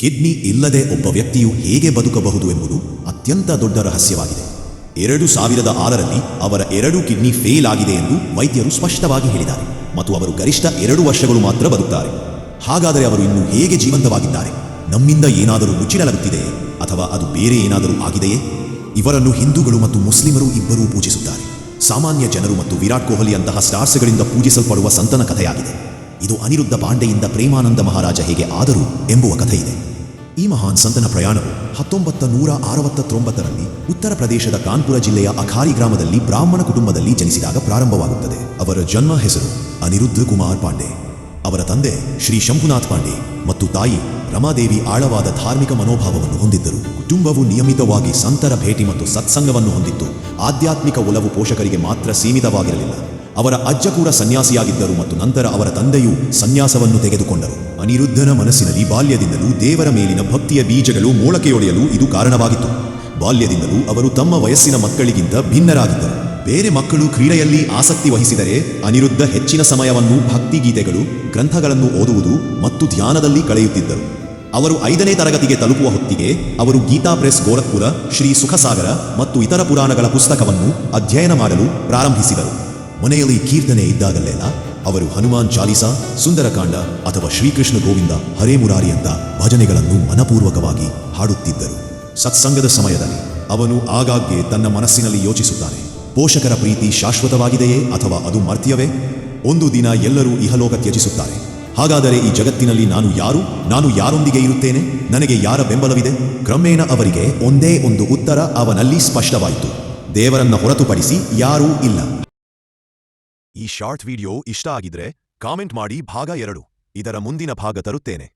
Kidney ಇಲ್ಲದೆ ಒಬ್ಬ ವ್ಯಕ್ತಿಯು ಹೇಗೆ ಬದುಕಬಹುದು ಎಂಬುದು ಅತ್ಯಂತ ದೊಡ್ಡ ರಹಸ್ಯವಾಗಿದೆ. 2006ರಲ್ಲಿ ಅವರ 2 ಕಿಡ್ನಿ ಫೇಲ್ ಆಗಿದೆ ಎಂದು ವೈದ್ಯರು ಸ್ಪಷ್ಟವಾಗಿ ಹೇಳಿದ್ದಾರೆ ಮತ್ತು ಅವರು ಗರಿಷ್ಠ 2 ವರ್ಷಗಳು ಮಾತ್ರ ಬದುಕುತ್ತಾರೆ. ಹಾಗಾದರೆ ಅವರು ಇನ್ನೂ ಹೇಗೆ ಜೀವಂತವಾಗಿದ್ದಾರೆ? ನಮ್ಮಿಂದ ಏನಾದರೂ ಮುಚ್ಚಿಡಲಾಗುತ್ತಿದೆಯೇ ಅಥವಾ ಅದು ಬೇರೆ ಏನಾದರೂ ಆಗಿದೆಯೇ? ಇವರನ್ನು ಹಿಂದೂಗಳು ಮತ್ತು ಮುಸ್ಲಿಮರು ಇಬ್ಬರೂ ಪೂಜಿಸುತ್ತಾರೆ. ಸಾಮಾನ್ಯ ಜನರು ಮತ್ತು ವಿರಾಟ್ ಕೊಹ್ಲಿ ಅಂತಹ ಸ್ಟಾರ್ಸ್ಗಳಿಂದ ಪೂಜಿಸಲ್ಪಡುವ ಸಂತನ ಕಥೆಯಾಗಿದೆ. ಇದು ಅನಿರುದ್ಧ ಪಾಂಡೆಯಿಂದ ಪ್ರೇಮಾನಂದ ಮಹಾರಾಜ ಹೇಗೆ ಆದರು ಎಂಬುವ ಕಥೆಯಿದೆ. ಈ ಮಹಾನ್ ಸಂತನ ಪ್ರಯಾಣವು 1969ರಲ್ಲಿ ಉತ್ತರ ಪ್ರದೇಶದ ಕಾನ್ಪುರ ಜಿಲ್ಲೆಯ ಅಖಾರಿ ಗ್ರಾಮದಲ್ಲಿ ಬ್ರಾಹ್ಮಣ ಕುಟುಂಬದಲ್ಲಿ ಜನಿಸಿದಾಗ ಪ್ರಾರಂಭವಾಗುತ್ತದೆ. ಅವರ ಜನ್ಮ ಹೆಸರು ಅನಿರುದ್ಧ ಕುಮಾರ್ ಪಾಂಡೆ. ಅವರ ತಂದೆ ಶ್ರೀ ಶಂಭುನಾಥ್ ಪಾಂಡೆ ಮತ್ತು ತಾಯಿ ರಮಾದೇವಿ ಆಳವಾದ ಧಾರ್ಮಿಕ ಮನೋಭಾವವನ್ನು ಹೊಂದಿದ್ದರು. ಕುಟುಂಬವು ನಿಯಮಿತವಾಗಿ ಸಂತರ ಭೇಟಿ ಮತ್ತು ಸತ್ಸಂಗವನ್ನು ಹೊಂದಿತ್ತು. ಆಧ್ಯಾತ್ಮಿಕ ಒಲವು ಪೋಷಕರಿಗೆ ಮಾತ್ರ ಸೀಮಿತವಾಗಿರಲಿಲ್ಲ. ಅವರ ಅಜ್ಜ ಕೂಡ ಸನ್ಯಾಸಿಯಾಗಿದ್ದರು ಮತ್ತು ನಂತರ ಅವರ ತಂದೆಯೂ ಸನ್ಯಾಸವನ್ನು ತೆಗೆದುಕೊಂಡರು. ಅನಿರುದ್ಧನ ಮನಸ್ಸಿನಲ್ಲಿ ಬಾಲ್ಯದಿಂದಲೂ ದೇವರ ಮೇಲಿನ ಭಕ್ತಿಯ ಬೀಜಗಳು ಮೊಳಕೆಯೊಡೆಯಲು ಇದು ಕಾರಣವಾಗಿತ್ತು. ಬಾಲ್ಯದಿಂದಲೂ ಅವರು ತಮ್ಮ ವಯಸ್ಸಿನ ಮಕ್ಕಳಿಗಿಂತ ಭಿನ್ನರಾಗಿದ್ದರು. ಬೇರೆ ಮಕ್ಕಳು ಕ್ರೀಡೆಯಲ್ಲಿ ಆಸಕ್ತಿ ವಹಿಸಿದರೆ ಅನಿರುದ್ಧ ಹೆಚ್ಚಿನ ಸಮಯವನ್ನು ಭಕ್ತಿಗೀತೆಗಳು, ಗ್ರಂಥಗಳನ್ನು ಓದುವುದು ಮತ್ತು ಧ್ಯಾನದಲ್ಲಿ ಕಳೆಯುತ್ತಿದ್ದರು. ಅವರು 5ನೇ ತರಗತಿಗೆ ತಲುಪುವ ಹೊತ್ತಿಗೆ ಅವರು ಗೀತಾ ಪ್ರೆಸ್ ಗೋರಖ್ಪುರ, ಶ್ರೀ ಸುಖಸಾಗರ ಮತ್ತು ಇತರ ಪುರಾಣಗಳ ಪುಸ್ತಕವನ್ನು ಅಧ್ಯಯನ ಮಾಡಲು ಪ್ರಾರಂಭಿಸಿದರು. ಮನೆಯಲ್ಲಿ ಕೀರ್ತನೆ ಇದ್ದಾಗಲ್ಲೆಲ್ಲ ಅವರು ಹನುಮಾನ್ ಚಾಲೀಸಾ, ಸುಂದರಕಾಂಡ ಅಥವಾ ಶ್ರೀಕೃಷ್ಣ ಗೋವಿಂದ ಹರೇ ಮುರಾರಿ ಅಂತ ಭಜನೆಗಳನ್ನು ಮನಪೂರ್ವಕವಾಗಿ ಹಾಡುತ್ತಿದ್ದರು. ಸತ್ಸಂಗದ ಸಮಯದಲ್ಲಿ ಅವನು ಆಗಾಗ್ಗೆ ತನ್ನ ಮನಸ್ಸಿನಲ್ಲಿ ಯೋಚಿಸುತ್ತಾನೆ, ಪೋಷಕರ ಪ್ರೀತಿ ಶಾಶ್ವತವಾಗಿದೆಯೇ ಅಥವಾ ಅದು ಮರ್ತ್ಯವೇ? ಒಂದು ದಿನ ಎಲ್ಲರೂ ಇಹಲೋಕ ತ್ಯಜಿಸುತ್ತಾರೆ. ಹಾಗಾದರೆ ಈ ಜಗತ್ತಿನಲ್ಲಿ ನಾನು ಯಾರೊಂದಿಗೆ ಇರುತ್ತೇನೆ? ನನಗೆ ಯಾರ ಬೆಂಬಲವಿದೆ? ಕ್ರಮೇಣ ಅವರಿಗೆ ಒಂದೇ ಒಂದು ಉತ್ತರ ಅವನಲ್ಲಿ ಸ್ಪಷ್ಟವಾಯಿತು: ದೇವರನ್ನ ಹೊರತುಪಡಿಸಿ ಯಾರೂ ಇಲ್ಲ. ಈ ಶಾರ್ಟ್ ವಿಡಿಯೋ ಇಷ್ಟ ಆಗಿದ್ರೆ ಕಾಮೆಂಟ್ ಮಾಡಿ ಭಾಗ 2. ಇದರ ಮುಂದಿನ ಭಾಗ ತರುತ್ತೇನೆ.